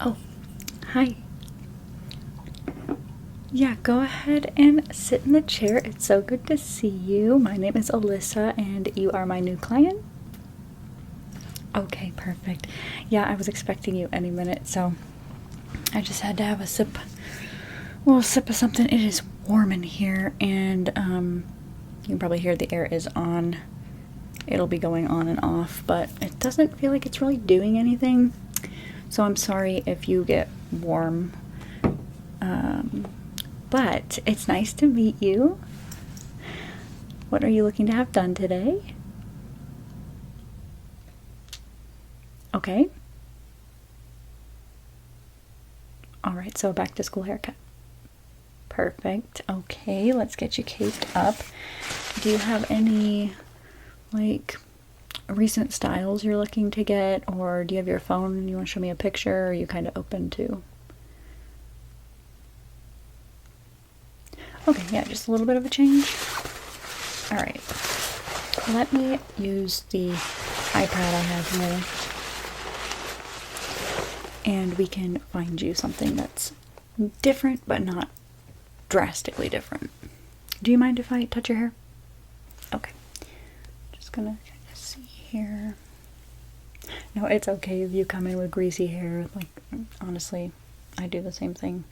Oh, hi. Yeah, go ahead and sit in the chair. It's so good to see you. My name is Alyssa, and you are my new client? Okay, perfect. Yeah, I was expecting you any minute, so I just had to have a little sip of something. It is warm in here, and you can probably hear the air is on. It'll be going on and off, but it doesn't feel like it's really doing anything. So I'm sorry if you get warm. But it's nice to meet you. What are you looking to have done today? Okay. All right, so a back to school haircut. Perfect. Okay, let's get you caped up. Do you have any, like, recent styles you're looking to get, or do you have your phone and you want to show me a picture, or are you kind of open to? Okay, yeah, just a little bit of a change. All right, let me use the iPad I have here, and we can find you something that's different but not drastically different. Do you mind if I touch your hair? Okay, just gonna kind of see here. No, it's okay if you come in with greasy hair. Like, honestly, I do the same thing.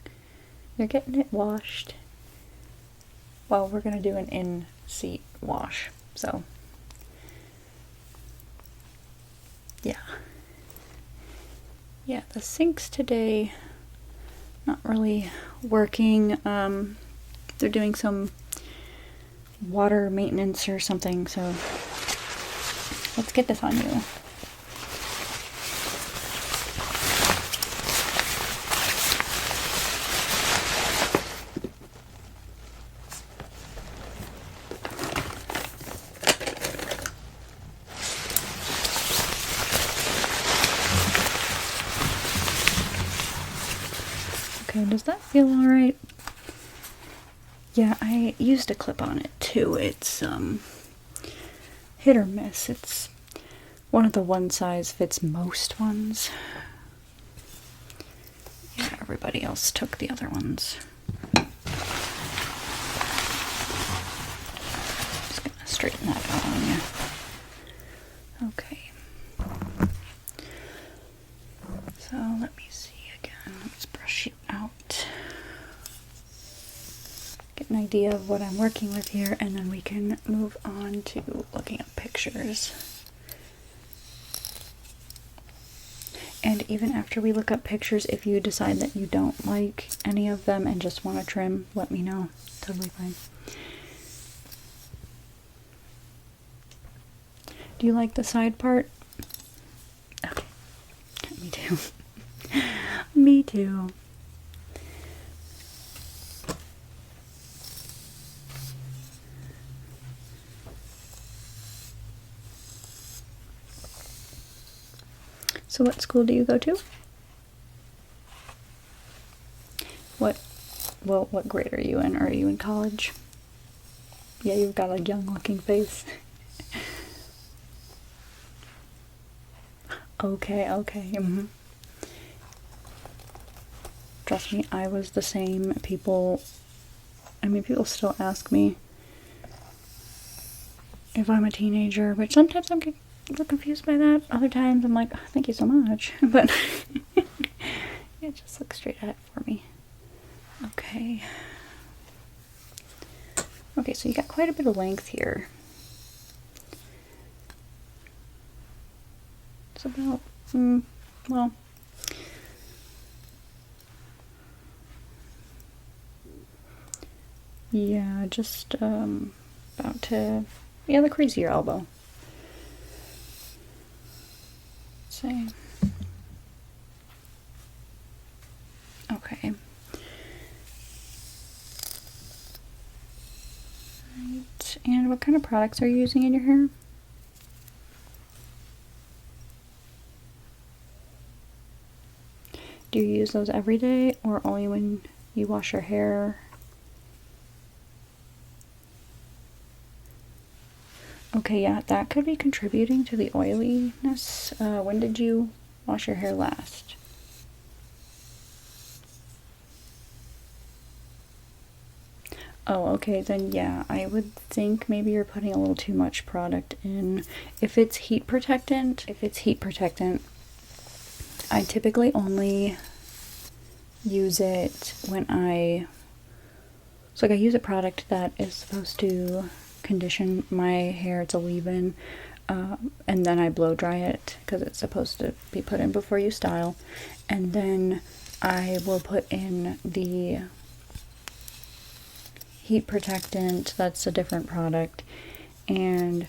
You're getting it washed. Well, we're gonna do an in-seat wash, so yeah. Yeah, the sinks today not really working. They're doing some water maintenance or something, so let's get this on you. Okay, does that feel alright? Yeah, I used a clip on it too. It's hit or miss. It's one of the one size fits most ones. Yeah, everybody else took the other ones. Just gonna straighten that out on you. Okay. So let me see again. Let's brush you out. Get an idea of what I'm working with here, and then we can move on to looking at pictures. And even after we look up pictures, if you decide that you don't like any of them and just want to trim, let me know. Totally fine. Do you like the side part? Okay. Me too. Me too. So what school do you go to? What grade are you in? Are you in college? Yeah, you've got a young looking face. Okay. Trust me, I was the same. People still ask me if I'm a teenager, which sometimes I'm a little confused by that. Other times I'm like, oh, thank you so much. But yeah, just look straight at it for me. Okay. Okay, so you got quite a bit of length here. It's about, well, yeah, just about to, yeah, the crease of your elbow. Let's see. Okay. Right. And what kind of products are you using in your hair? Do you use those every day or only when you wash your hair? Okay, yeah, that could be contributing to the oiliness. When did you wash your hair last? Oh, okay, then yeah, I would think maybe you're putting a little too much product in. If it's heat protectant, I typically only use it when so like I use a product that is supposed to condition my hair. It's a leave-in, and then I blow dry it because it's supposed to be put in before you style, and then I will put in the heat protectant. That's a different product, and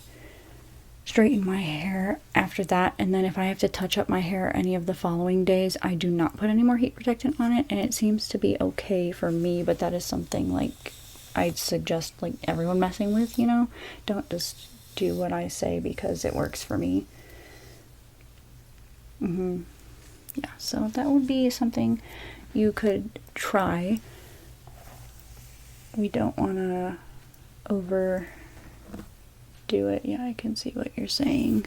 straighten my hair after that. And then if I have to touch up my hair any of the following days, I do not put any more heat protectant on it, and it seems to be okay for me. But that is something like I'd suggest like everyone messing with, you know, don't just do what I say because it works for me. Yeah, so that would be something you could try. We don't want to overdo it. Yeah, I can see what you're saying.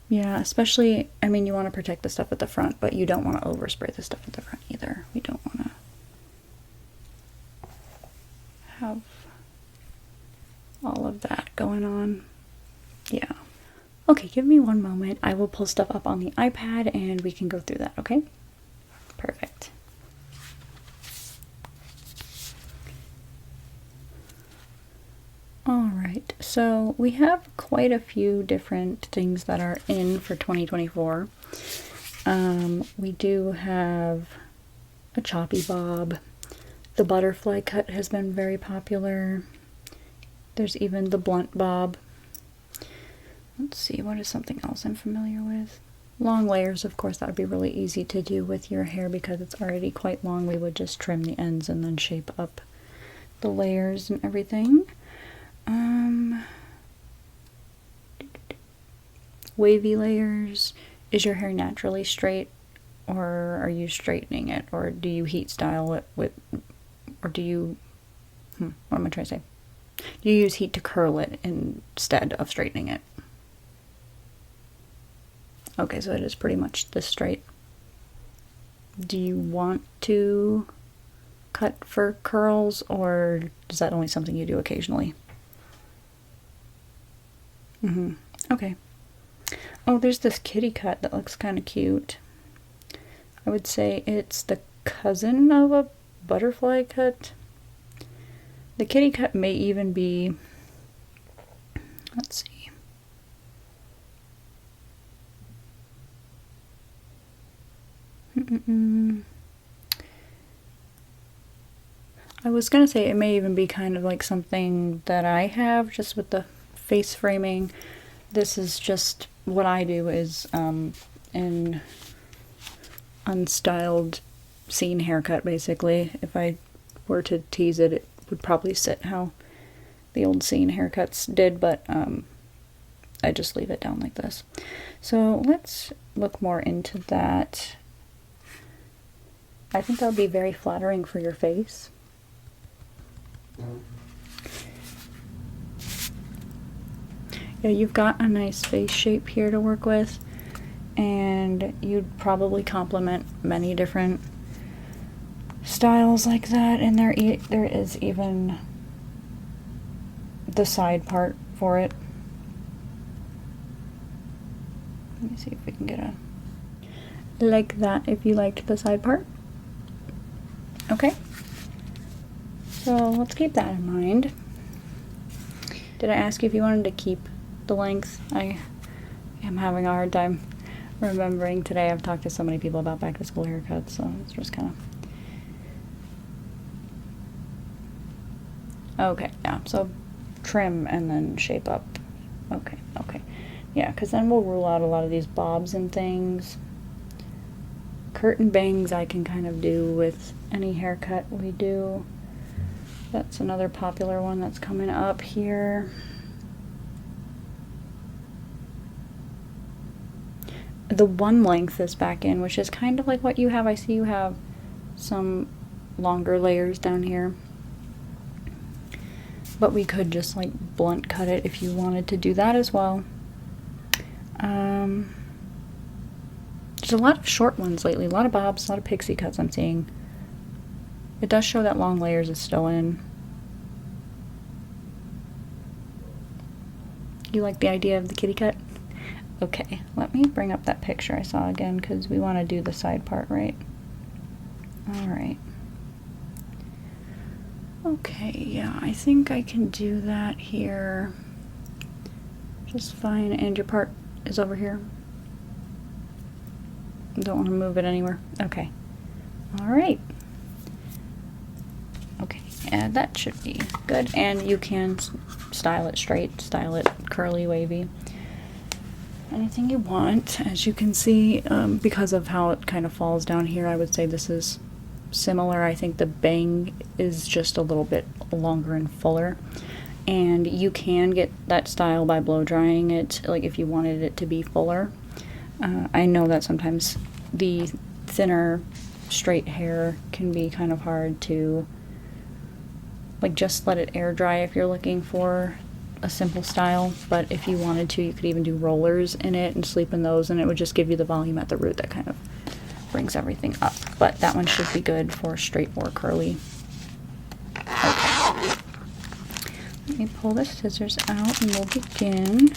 Yeah, especially, I mean, you want to protect the stuff at the front, but you don't want to overspray the stuff at the front either. We don't want to have all of that going on. Yeah. Okay, give me one moment. I will pull stuff up on the iPad and we can go through that, okay? Perfect. Alright, so we have quite a few different things that are in for 2024. We do have a choppy bob. The butterfly cut has been very popular. There's even the blunt bob. Let's see, what is something else I'm familiar with? Long layers, of course, that would be really easy to do with your hair because it's already quite long. We would just trim the ends and then shape up the layers and everything. Wavy layers. Is your hair naturally straight, or are you straightening it, or do you heat style it with, or do you, what am I trying to say? Do you use heat to curl it instead of straightening it? Okay, so it is pretty much this straight. Do you want to cut for curls, or is that only something you do occasionally? Okay. Oh, there's this kitty cut that looks kind of cute. I would say it's the cousin of a butterfly cut. The kitty cut may even be, let's see. I was gonna say it may even be kind of like something that I have, just with the face framing. This is just what I do is an unstyled scene haircut, basically. If I were to tease it, it would probably sit how the old scene haircuts did, but I just leave it down like this. So let's look more into that. I think that would be very flattering for your face. Yeah, you've got a nice face shape here to work with, and you'd probably complement many different styles like that, and there is even the side part for it. Let me see if we can get a like that if you liked the side part. Okay, so let's keep that in mind. Did I ask you if you wanted to keep the length? I am having a hard time remembering today. I've talked to so many people about back to school haircuts, so it's just kind of... Okay, yeah, so trim and then shape up. Okay. Yeah, because then we'll rule out a lot of these bobs and things. Curtain bangs I can kind of do with any haircut we do. That's another popular one that's coming up here. The one length is back in, which is kind of like what you have. I see you have some longer layers down here. But we could just like blunt cut it if you wanted to do that as well. There's a lot of short ones lately, a lot of bobs, a lot of pixie cuts I'm seeing. It does show that long layers is still in. You like the idea of the kitty cut? Okay, let me bring up that picture I saw again because we want to do the side part right. Alright. Okay, yeah, I think I can do that here just fine. And your part is over here. Don't want to move it anywhere. Okay. Alright. Okay, and that should be good. And you can style it straight, style it curly, wavy. Anything you want. As you can see, because of how it kind of falls down here, I would say this is similar. I think the bang is just a little bit longer and fuller. And you can get that style by blow drying it, like if you wanted it to be fuller. I know that sometimes the thinner straight hair can be kind of hard to, like, just let it air dry if you're looking for a simple style, but if you wanted to, you could even do rollers in it and sleep in those, and it would just give you the volume at the root that kind of brings everything up. But that one should be good for straight or curly. Okay. Let me pull the scissors out and we'll begin.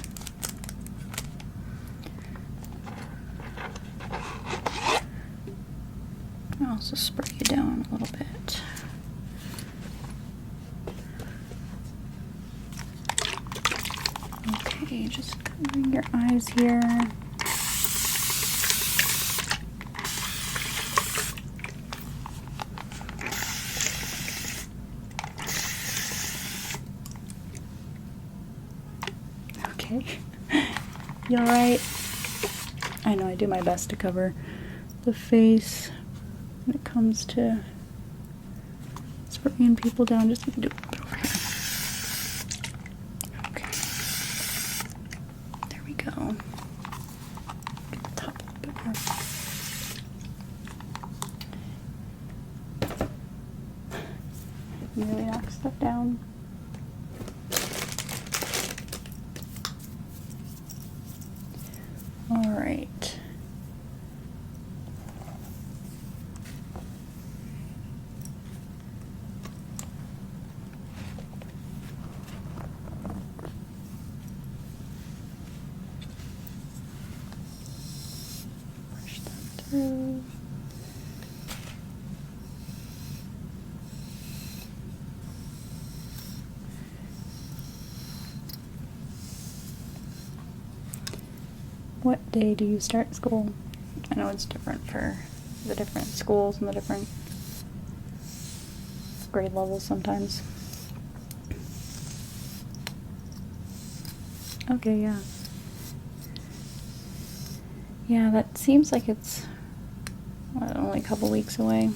I'll also spray you down a little bit. Okay, just covering your eyes here. Okay. You alright? I know I do my best to cover the face when it comes to spraying people down. Just do a little bit over here. Okay. There we go. Get the top a little bit more. Nearly knock stuff down. All right. Brush that through. What day do you start school? I know it's different for the different schools and the different grade levels sometimes. Okay, yeah. Yeah, that seems like it's only a couple weeks away.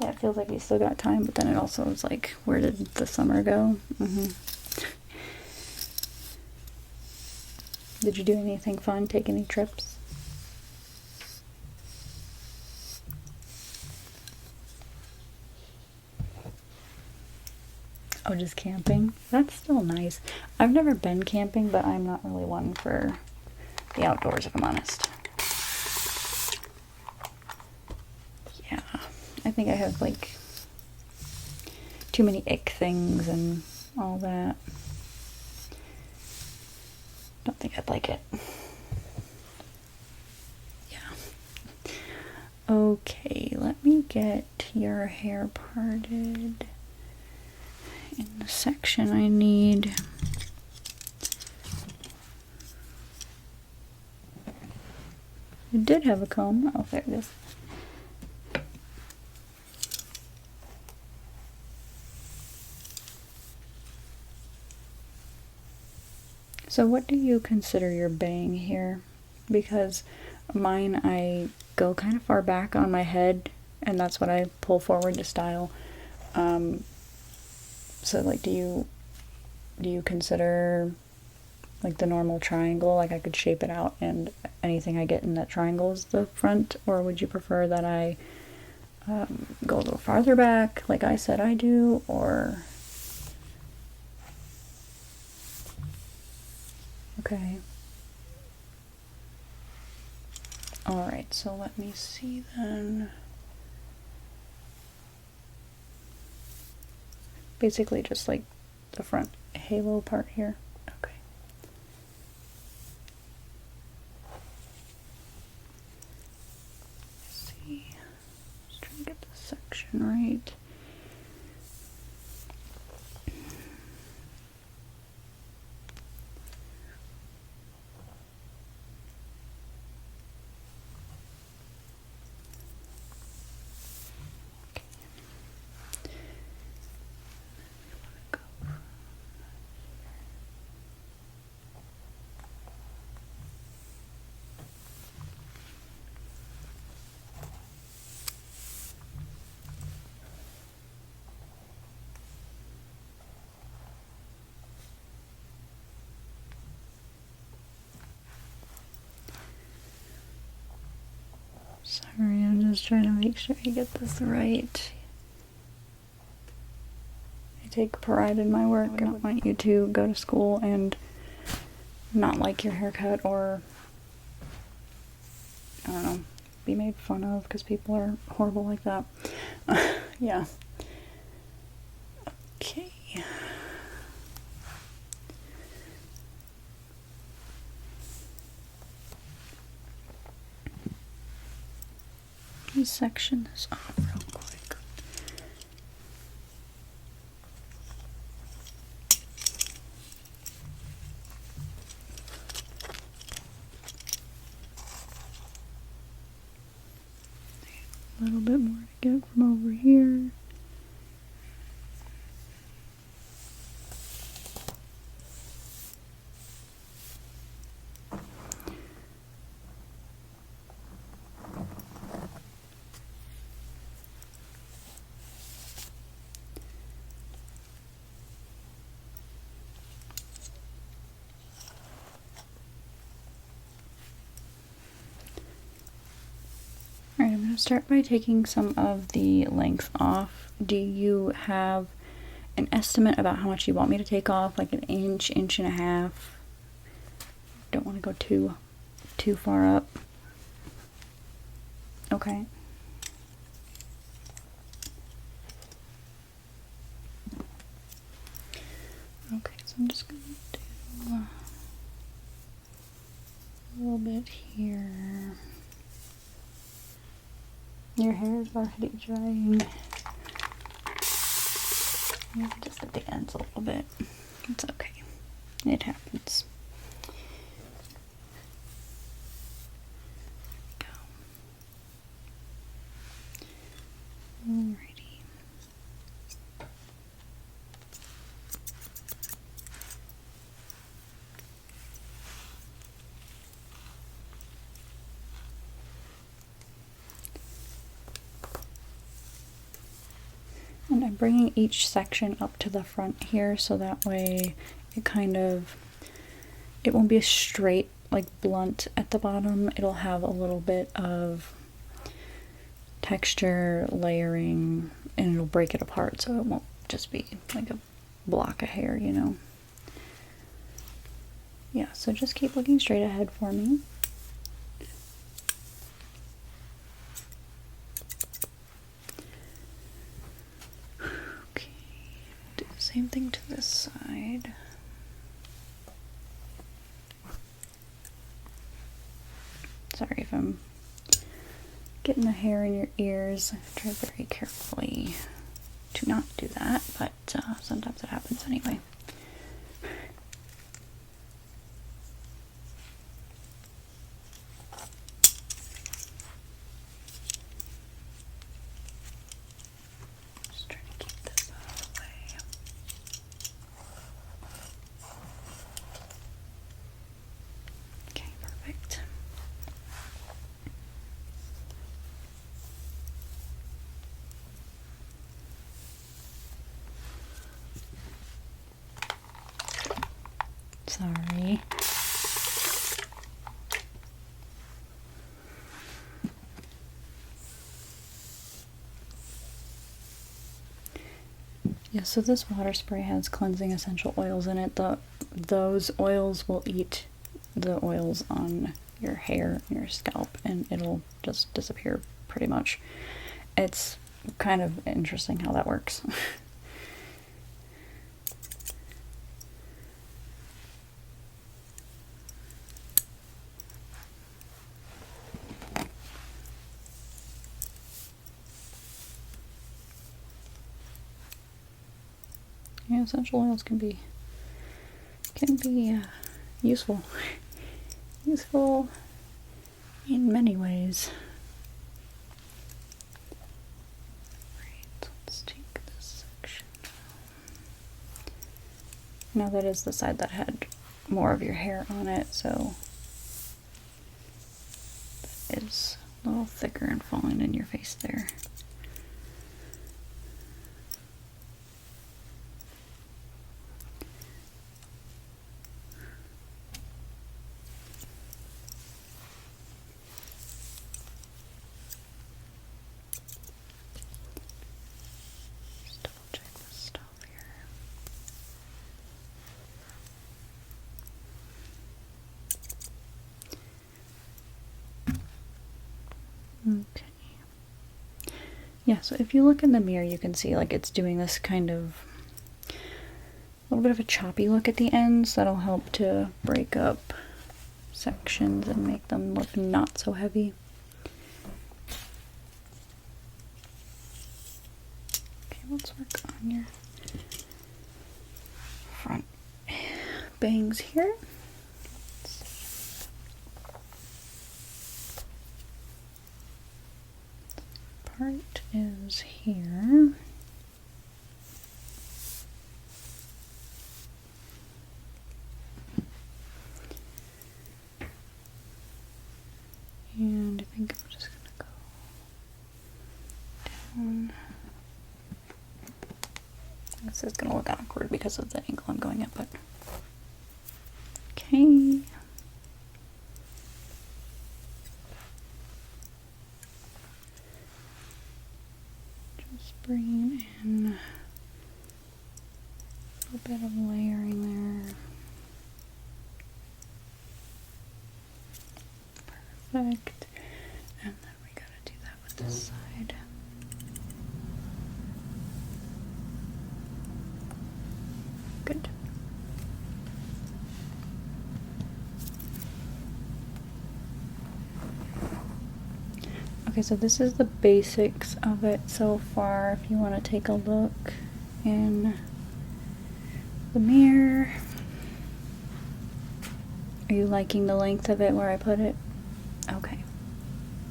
Yeah, it feels like we still got time, but then it also is like, where did the summer go? Did you do anything fun? Take any trips? Oh, just camping? That's still nice. I've never been camping, but I'm not really one for the outdoors, if I'm honest. Yeah, I think I have, like, too many ick things and all that. Don't think I'd like it. Yeah. Okay, let me get your hair parted in the section I need. You did have a comb. Oh, there it is. So what do you consider your bang here? Because mine, I go kind of far back on my head, and that's what I pull forward to style. So like, do you consider like the normal triangle? Like I could shape it out and anything I get in that triangle is the front, or would you prefer that I go a little farther back like I said I do, or... Okay. Alright, so let me see then. Basically just like the front halo part here. Okay. Let's see. Just trying to get this section right. Sorry, I'm just trying to make sure I get this right. I take pride in my work. I don't want you to go to school and not like your haircut, or, I don't know, be made fun of because people are horrible like that. Yeah. Okay. Let me section this off real quick. A little bit more to get from over here. Alright, I'm going to start by taking some of the length off. Do you have an estimate about how much you want me to take off? Like an inch, inch and a half? Don't want to go too far up. Okay. Okay, so I'm just going to do a little bit here. Your hair is already drying. Maybe just at the ends a little bit. It's okay. It happens. There we go. Alrighty. And I'm bringing each section up to the front here, so that way it won't be a straight, like blunt at the bottom. It'll have a little bit of texture, layering, and it'll break it apart, so it won't just be like a block of hair, you know. Yeah, so just keep looking straight ahead for me. Same thing to this side. Sorry if I'm getting the hair in your ears. I try very carefully to not do that, but sometimes it happens anyway. Just trying to keep this out of the way. Okay, perfect. Sorry. Yeah, so this water spray has cleansing essential oils in it. Those oils will eat the oils on your hair and your scalp, and it'll just disappear pretty much. It's kind of interesting how that works. Yeah, essential oils can be useful. Useful in many ways. Right, let's take this section. Now that is the side that had more of your hair on it, so that is a little thicker and falling in your face there. Okay. Yeah, so if you look in the mirror, you can see like it's doing this kind of a little bit of a choppy look at the ends. That'll help to break up sections and make them look not so heavy. Okay, let's work on your front bangs here. Part is here. And I think I'm just gonna go down. This is gonna look awkward because of the angle I'm going at, but okay. Bring in a little bit of layering there. Perfect. And then we gotta do that with this side. Good. Okay, so this is the basics of it so far. If you want to take a look in the mirror. Are you liking the length of it where I put it? Okay.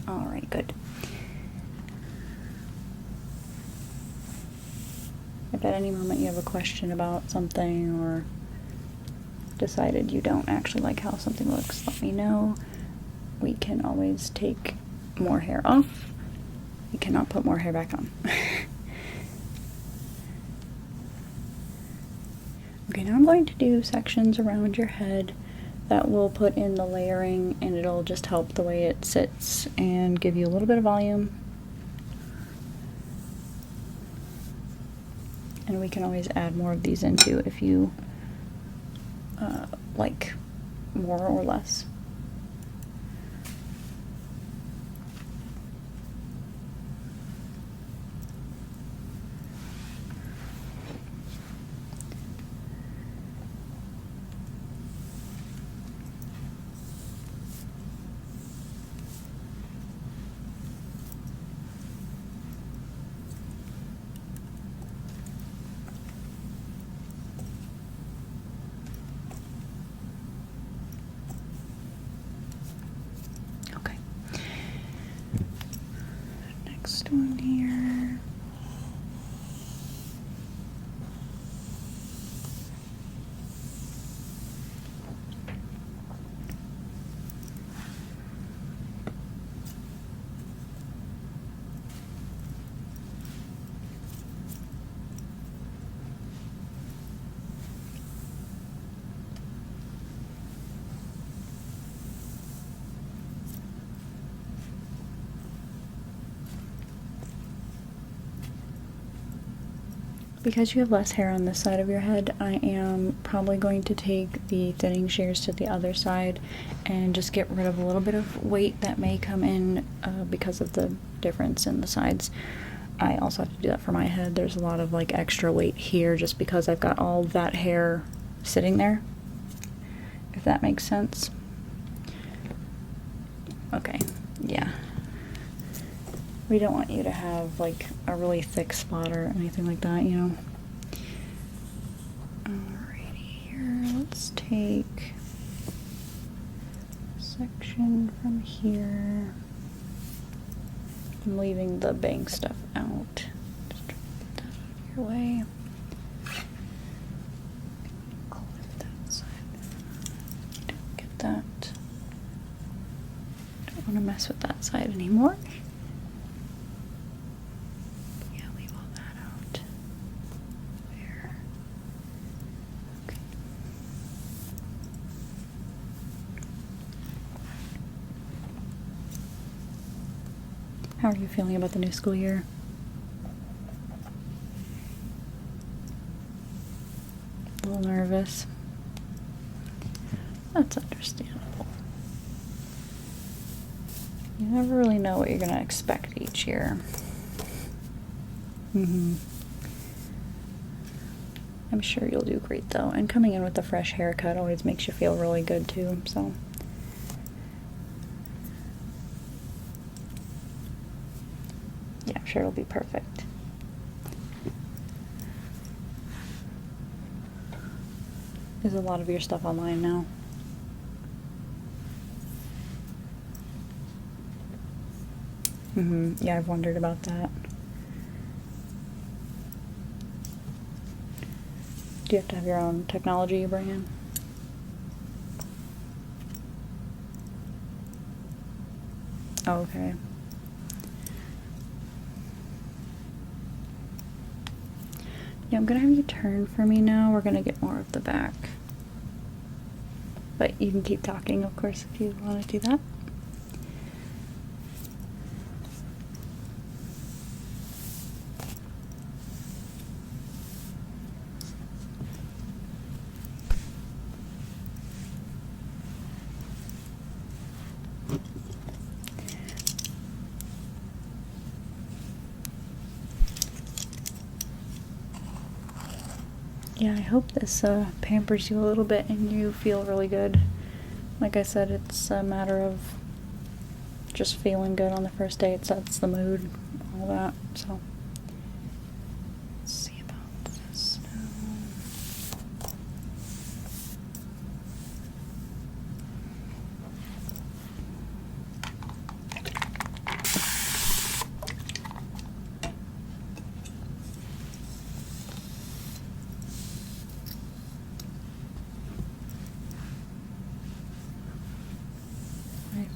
Alright, good. If at any moment you have a question about something or decided you don't actually like how something looks, let me know. We can always take more hair off. You cannot put more hair back on. Okay, now I'm going to do sections around your head that will put in the layering, and it'll just help the way it sits and give you a little bit of volume. And we can always add more of these into if you like more or less. Next one here. because you have less hair on this side of your head, I am probably going to take the thinning shears to the other side and just get rid of a little bit of weight that may come in because of the difference in the sides. I also have to do that for my head. There's a lot of like extra weight here just because I've got all that hair sitting there, if that makes sense. Okay, yeah. We don't want you to have like a really thick spot or anything like that, you know. Alrighty, here, let's take a section from here. I'm leaving the bang stuff out. Just trying to get that out of your way. Clip that side. Don't get that. Don't want to mess with that side anymore. Yeah, leave all that out. There. Okay. How are you feeling about the new school year? A little nervous. That's understandable. You never really know what you're going to expect each year. I'm sure you'll do great though. And coming in with a fresh haircut always makes you feel really good too, so. Yeah, I'm sure it'll be perfect. Is a lot of your stuff online now? Yeah, I've wondered about that. Do you have to have your own technology you bring in? Oh, okay. Yeah, I'm gonna have you turn for me now. We're gonna get more of the back. But you can keep talking, of course, if you want to do that. Yeah, I hope this pampers you a little bit and you feel really good. Like I said, it's a matter of just feeling good on the first day. It sets the mood, all that, so. Let's see about this now.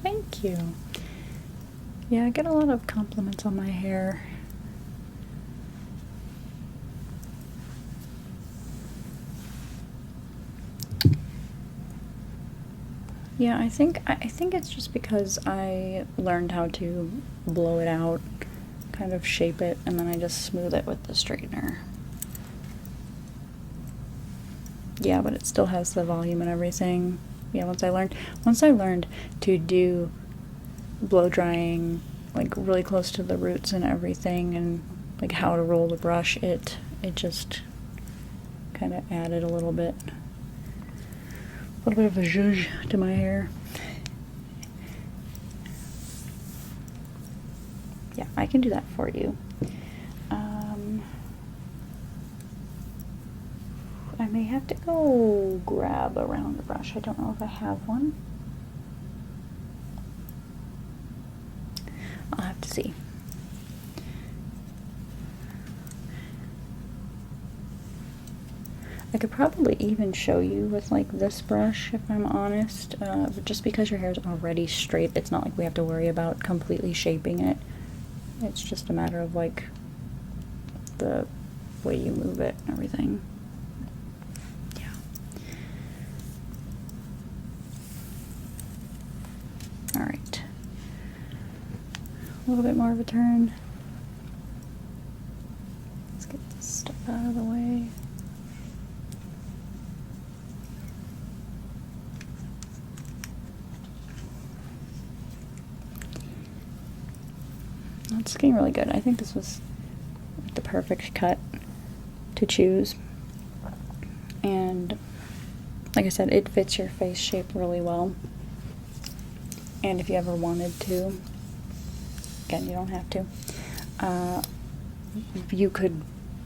Thank you. Yeah, I get a lot of compliments on my hair. Yeah, I think it's just because I learned how to blow it out, kind of shape it, and then I just smooth it with the straightener. Yeah, but it still has the volume and everything. Yeah, once I learned to do blow drying like really close to the roots and everything, and like how to roll the brush, it just kind of added a little bit of a zhuzh to my hair. Yeah, I can do that for you. I may have to go grab a round brush. I don't know if I have one. I'll have to see. I could probably even show you with like this brush if I'm honest, just because your hair is already straight. It's not like we have to worry about completely shaping it. It's just a matter of like the way you move it and everything. Yeah. Alright. A little bit more of a turn. Let's get this stuff out of the way. it's getting really good. I think this was the perfect cut to choose. And like I said, it fits your face shape really well. And if you ever wanted to, again, you don't have to, you could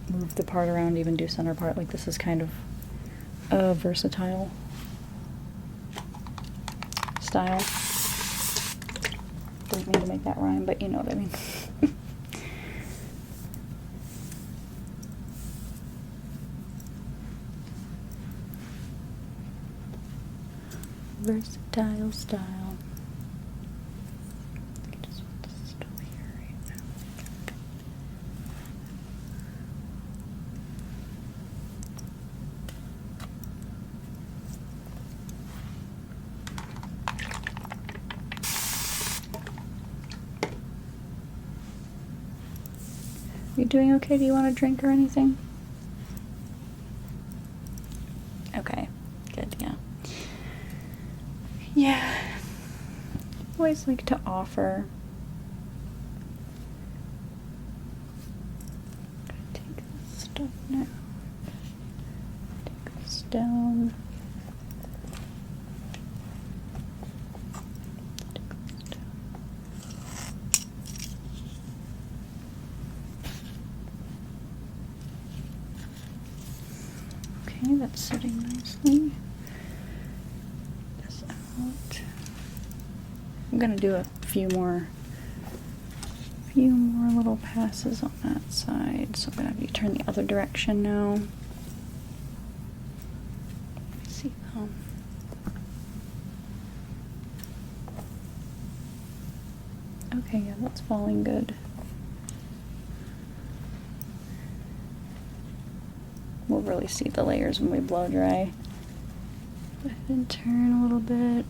move the part around, even do center part. Like, this is kind of a versatile style. Didn't mean to make that rhyme, but you know what I mean. Versatile style. I just want this to go here right now. You doing okay? Do you want a drink or anything? Okay, good, yeah. Yeah, I always like to offer. Take this stuff now. Take this down. Take this down. Okay, that's sitting nicely. This out. I'm gonna do a few more little passes on that side. So I'm gonna have you turn the other direction now. See, okay, yeah, that's falling good. We'll really see the layers when we blow dry. Go ahead and turn a little bit.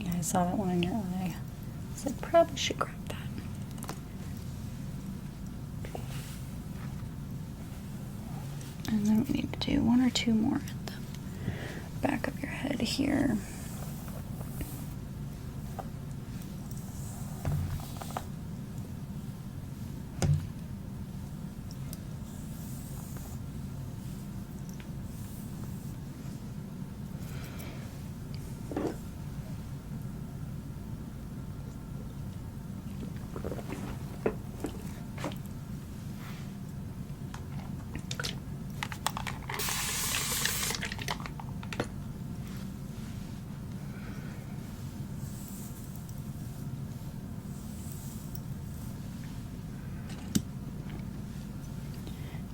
I saw that one in your eye. So I probably should grab that. Okay. And then we need to do one or two more at the back of your head here.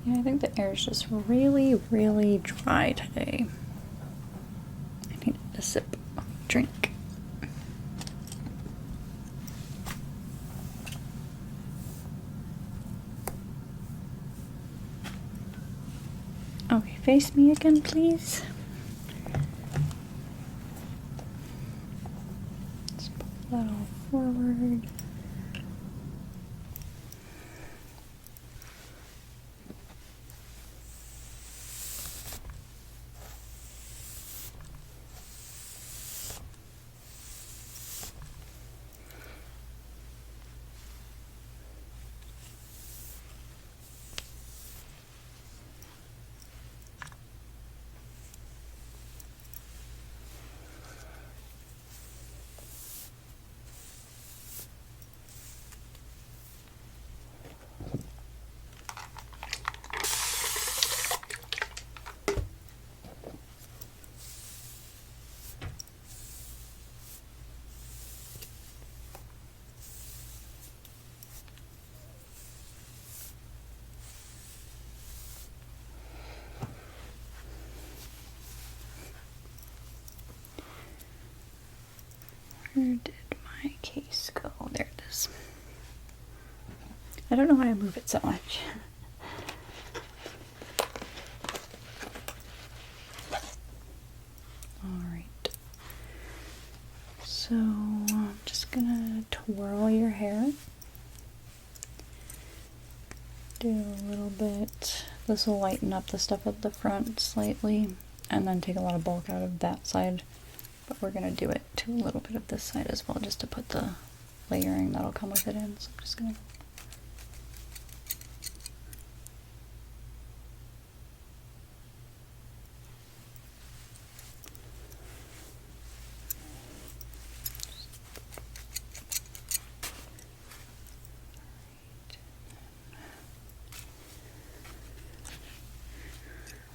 Yeah, I think the air is just really, really dry today. I need a sip of drink. Okay, face me again, please. Let's pull that all forward. Where did my case go? There it is. I don't know why I move it so much. Alright. So I'm just gonna twirl your hair. Do a little bit. This will lighten up the stuff at the front slightly, and then take a lot of bulk out of that side. But we're gonna do it to a little bit of this side as well, just to put the layering that'll come with it in. So I'm just gonna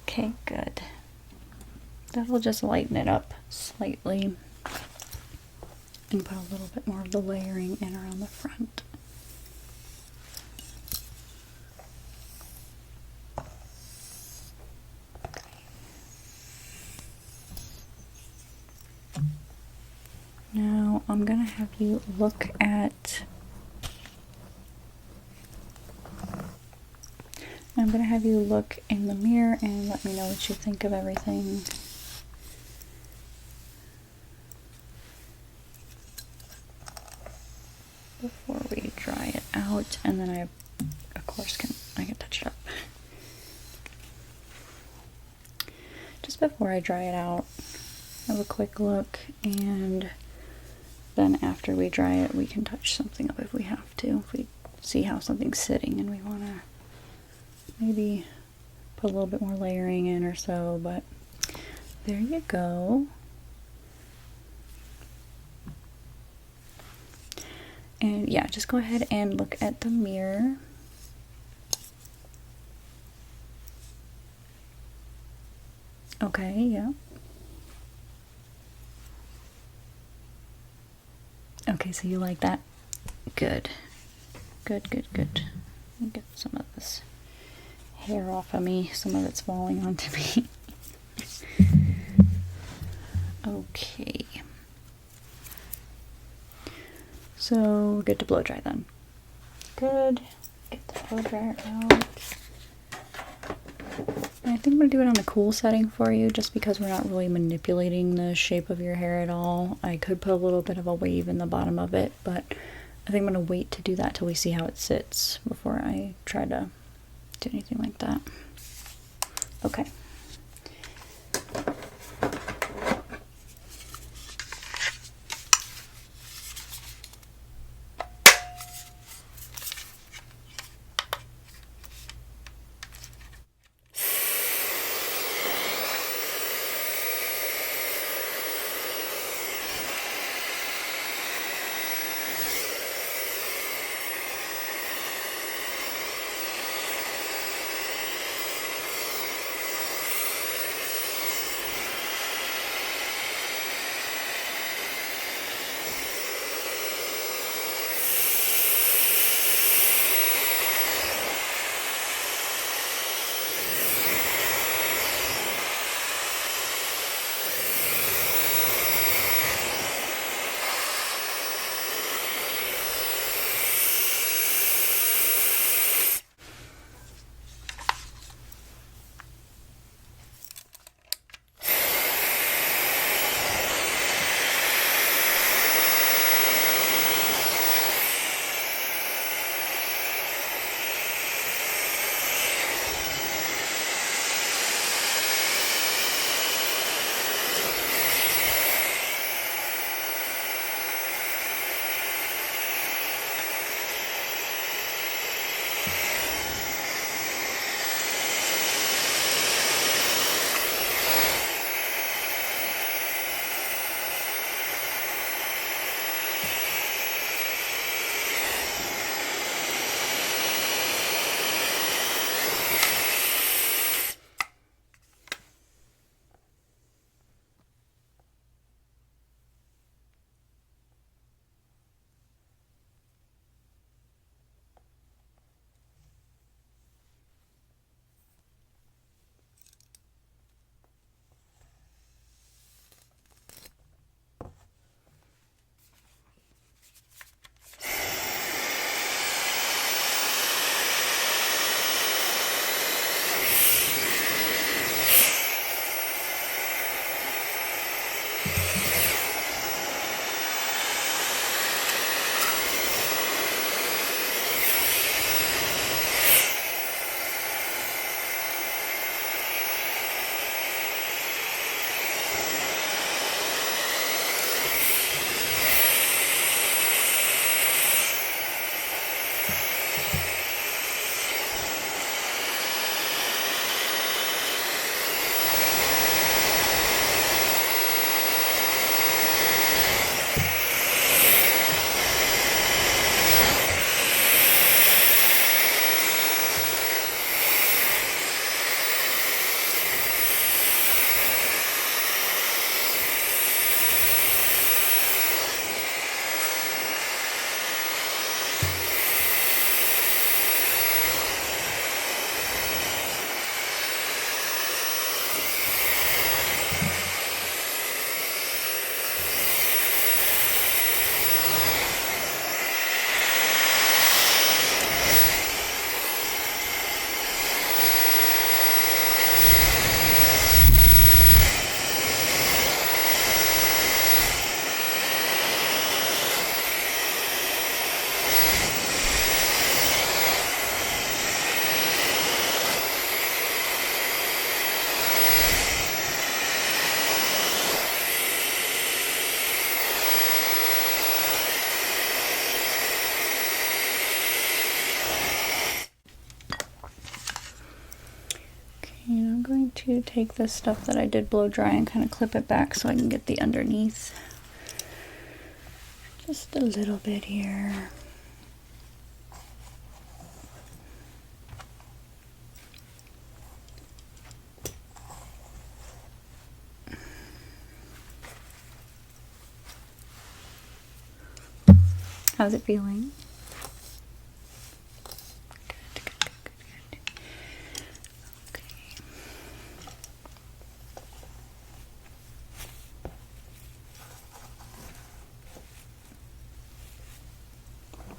okay, good. That'll just lighten it up slightly and put a little bit more of the layering in around the front. Now I'm gonna have you look at in the mirror and let me know what you think of everything. Before we dry it out, and then I of course I can touch it up. Just before I dry it out, have a quick look, and then after we dry it we can touch something up if we have to, if we see how something's sitting and we want to maybe put a little bit more layering in or so. But there you go. And yeah, just go ahead and look at the mirror. Okay, yeah. Okay, so you like that? Good. Good, good, good. Let me get some of this hair off of me. Some of it's falling onto me. Okay. So, good to blow dry then. Good. Get the blow dryer out. And I think I'm going to do it on a cool setting for you, just because we're not really manipulating the shape of your hair at all. I could put a little bit of a wave in the bottom of it, but I think I'm going to wait to do that till we see how it sits before I try to do anything like that. Okay. to take this stuff that I did blow dry and kind of clip it back so I can get the underneath. Just a little bit here. How's it feeling? Good, good, good, good, good. Okay.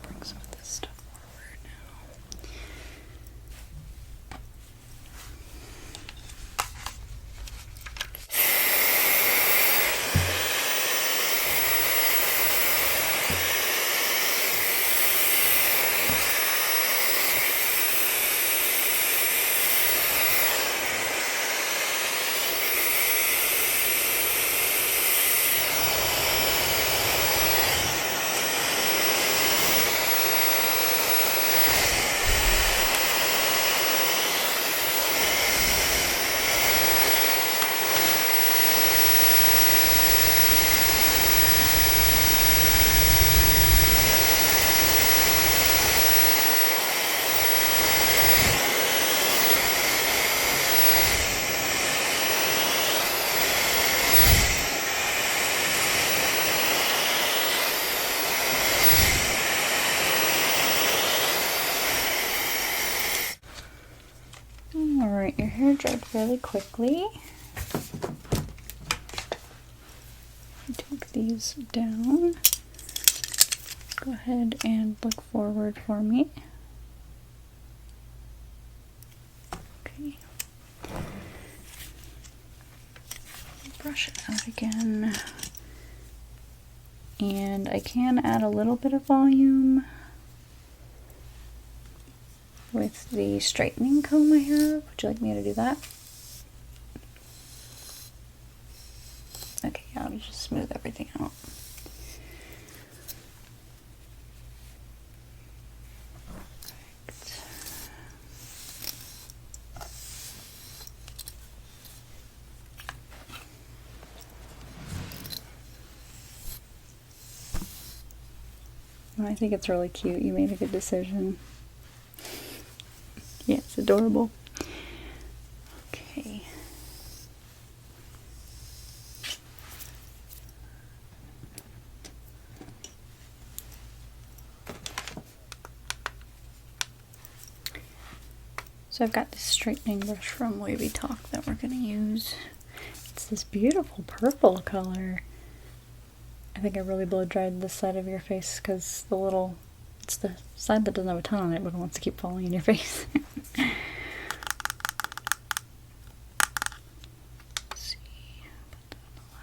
Bring some of this stuff forward now. Alright, your hair dried fairly quickly. Take these down. Go ahead and look forward for me. Okay. Brush it out again. And I can add a little bit of volume with the straightening comb I have. Would you like me to do that? Okay, I'll just smooth everything out. Perfect. Well, I think it's really cute. You made a good decision. Yeah, it's adorable. Okay. So I've got this straightening brush from Wavy Talk that we're going to use. It's this beautiful purple color. I think I really blow dried this side of your face because it's the side that doesn't have a ton on it but it wants to keep falling in your face. Let's see. Put that on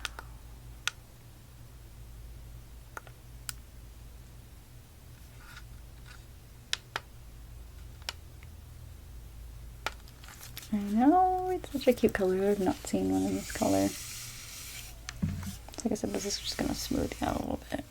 the I know, it's such a cute color. I've not seen one in this color. Like I said, this is just going to smooth it out a little bit.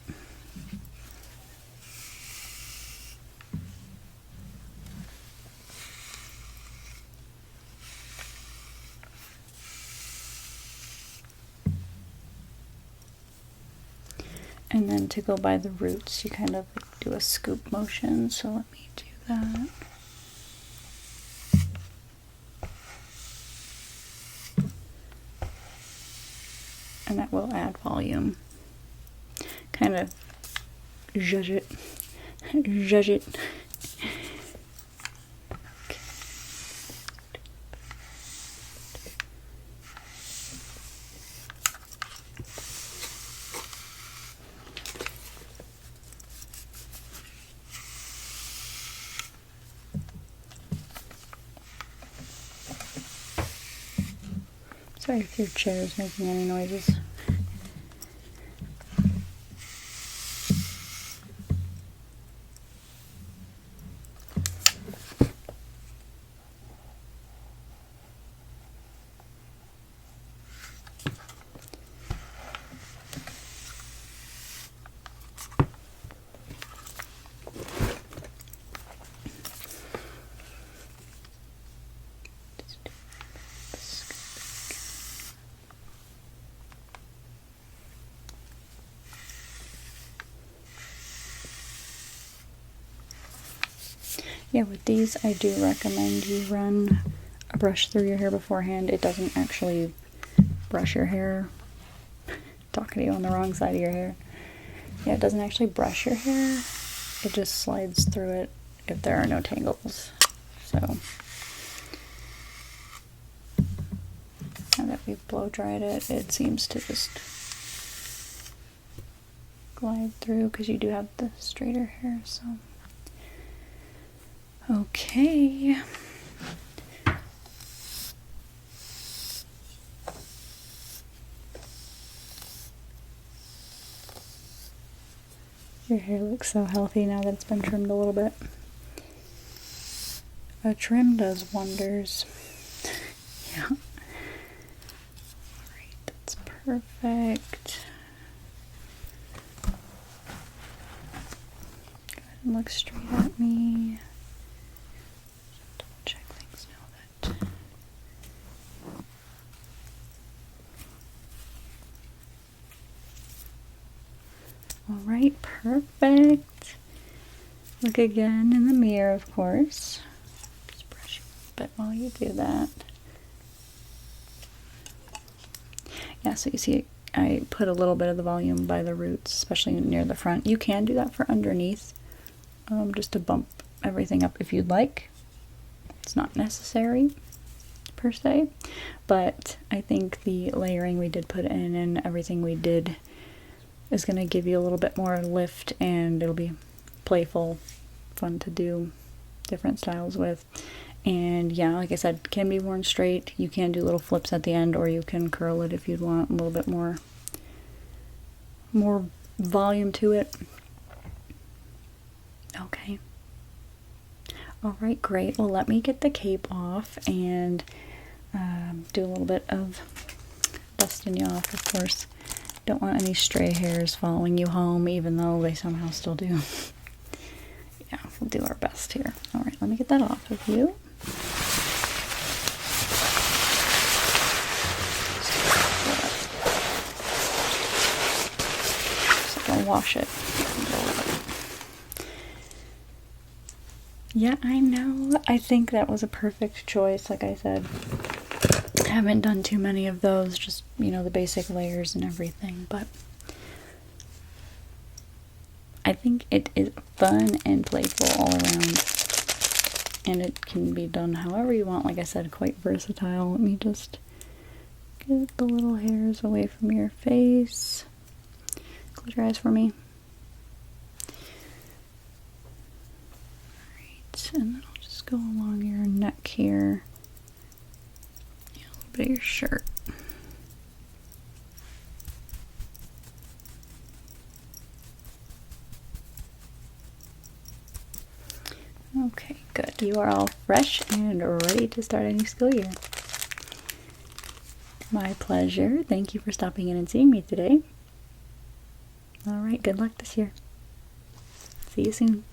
And then to go by the roots, you kind of do a scoop motion. So let me do that. And that will add volume. Kind of zhuzh it. Zhuzh it. Okay. Sorry if your chair is making any noises. Yeah, with these, I do recommend you run a brush through your hair beforehand. It doesn't actually brush your hair. Talking to you on the wrong side of your hair. Yeah, it doesn't actually brush your hair. It just slides through it if there are no tangles. So, now that we've blow dried it, it seems to just glide through because you do have the straighter hair. So, okay. Your hair looks so healthy now that it's been trimmed a little bit. A trim does wonders. Yeah. Alright, that's perfect. Go ahead and look straight at me. Double check things now that. Alright, perfect. Look again in the mirror, of course. Just brush a bit while you do that. Yeah, so you see I put a little bit of the volume by the roots, especially near the front. You can do that for underneath, just to bump everything up if you'd like. It's not necessary, per se, but I think the layering we did put in and everything we did is going to give you a little bit more lift, and it'll be playful, fun to do different styles with. And yeah, like I said, can be worn straight. You can do little flips at the end, or you can curl it if you'd want a little bit more volume to it. Okay. All right, great. Well, let me get the cape off and do a little bit of dusting you off, of course. Don't want any stray hairs following you home, even though they somehow still do. Yeah, we'll do our best here. All right, let me get that off of you. So I'll wash it. Yeah, I know. I think that was a perfect choice, like I said. I haven't done too many of those, just, you know, the basic layers and everything, but I think it is fun and playful all around, and it can be done however you want. Like I said, quite versatile. Let me just get the little hairs away from your face. Close your eyes for me. Alright, and then I'll just go along your neck here. A little bit of your shirt. Okay, good. You are all fresh and ready to start a new school year. My pleasure. Thank you for stopping in and seeing me today. All right, good luck this year. See you soon.